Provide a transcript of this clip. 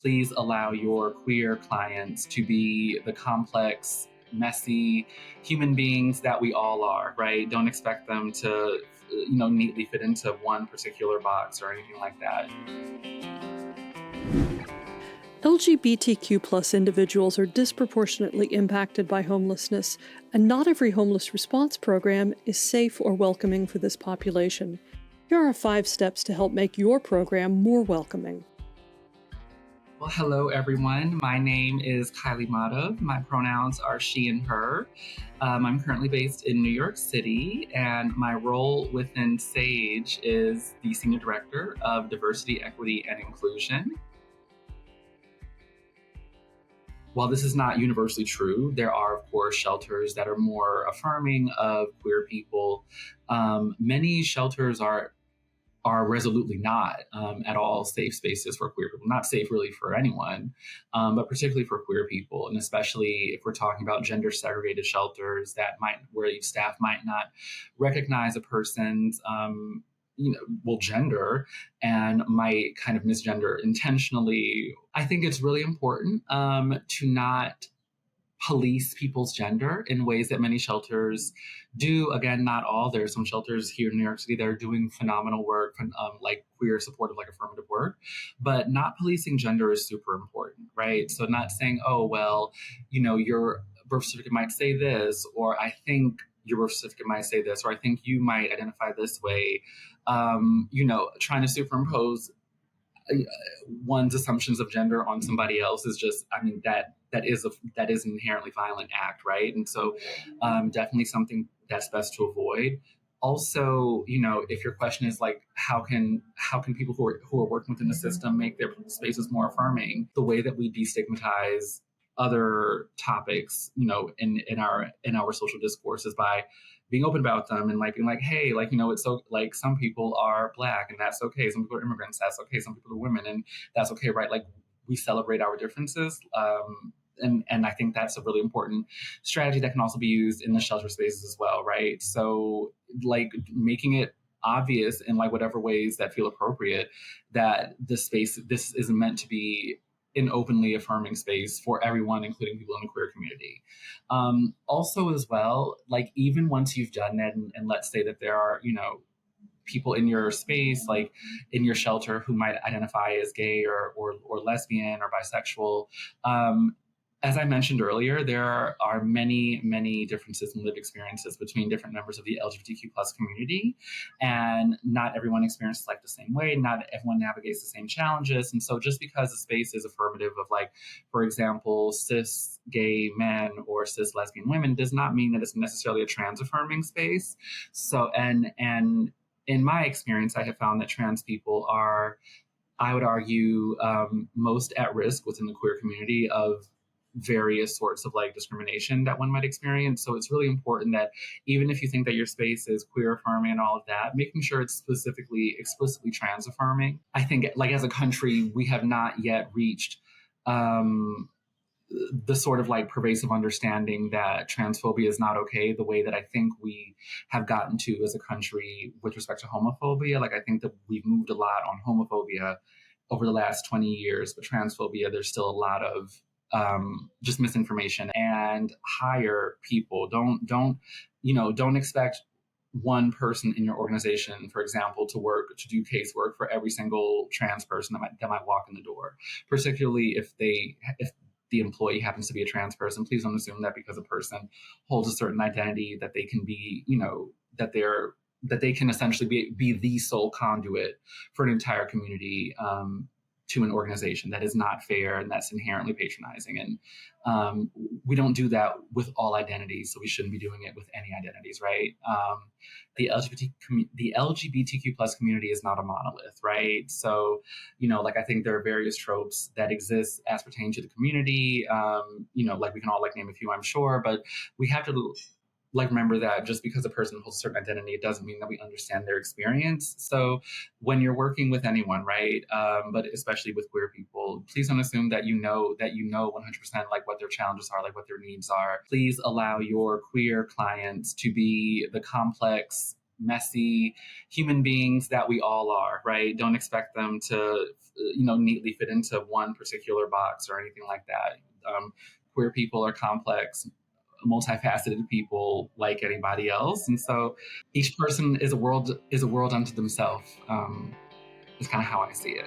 Please allow your queer clients to be the complex, messy human beings that we all are, right? Don't expect them to, neatly fit into one particular box or anything like that. LGBTQ plus individuals are disproportionately impacted by homelessness, and not every homeless response program is safe or welcoming for this population. Here are 5 steps to help make your program more welcoming. Well, hello, everyone. My name is Kylie Madhav. My pronouns are she and her. I'm currently based in New York City, and my role within SAGE is the Senior Director of Diversity, Equity, and Inclusion. While this is not universally true, there are, of course, shelters that are more affirming of queer people. Many shelters are resolutely not at all safe spaces for queer people. Not safe really for anyone, but particularly for queer people. And especially if we're talking about gender segregated shelters where staff might not recognize a person's gender and might kind of misgender intentionally. I think it's really important to not police people's gender in ways that many shelters do. Again, not all. There are some shelters here in New York City that are doing phenomenal work, like queer supportive, like affirmative work, but not policing gender is super important, right? So not saying, oh, well, your birth certificate might say this, or I think your birth certificate might say this, or I think you might identify this way, trying to superimpose one's assumptions of gender on somebody else is just, that is an inherently violent act, right? And so definitely something that's best to avoid. Also, if your question is like, how can people who are working within the system make their spaces more affirming, the way that we destigmatize other topics, in our social discourse is by being open about them and like being like, hey, like, it's so like some people are Black and that's okay. Some people are immigrants, that's okay. Some people are women and that's okay, right? Like we celebrate our differences. And I think that's a really important strategy that can also be used in the shelter spaces as well, right? So like making it obvious in like whatever ways that feel appropriate that this is meant to be an openly affirming space for everyone, including people in the queer community. Also as well, like even once you've done that and let's say that there are, people in your space, like in your shelter who might identify as gay or lesbian or bisexual, as I mentioned earlier, there are many, many differences in lived experiences between different members of the LGBTQ plus community. And not everyone experiences life the same way. Not everyone navigates the same challenges. And so just because the space is affirmative of like, for example, cis gay men or cis lesbian women does not mean that it's necessarily a trans affirming space. So, and in my experience, I have found that trans people are, I would argue, most at risk within the queer community of various sorts of like discrimination that one might experience. So it's really important that even if you think that your space is queer affirming and all of that, making sure it's explicitly trans affirming. I think like as a country, we have not yet reached the sort of like pervasive understanding that transphobia is not okay the way that I think we have gotten to as a country with respect to homophobia. Like I think that we've moved a lot on homophobia over the last 20 years, but transphobia, there's still a lot of just misinformation and hire people. Don't expect one person in your organization, for example, to do casework for every single trans person that might walk in the door, particularly if the employee happens to be a trans person. Please don't assume that because a person holds a certain identity that they can be, that they can essentially be the sole conduit for an entire community to an organization. That is not fair, and that's inherently patronizing. And we don't do that with all identities, so we shouldn't be doing it with any identities, right? The LGBTQ plus community is not a monolith, right? So, like I think there are various tropes that exist as pertaining to the community. Like we can all like name a few, I'm sure, but we have to like remember that just because a person holds a certain identity, it doesn't mean that we understand their experience. So when you're working with anyone, right, but especially with queer people, please don't assume that you know 100% like what their challenges are, like what their needs are. Please allow your queer clients to be the complex, messy human beings that we all are, right? Don't expect them to, neatly fit into one particular box or anything like that. Queer people are complex, multifaceted people like anybody else, and so each person is a world unto themselves. Is kind of how I see it.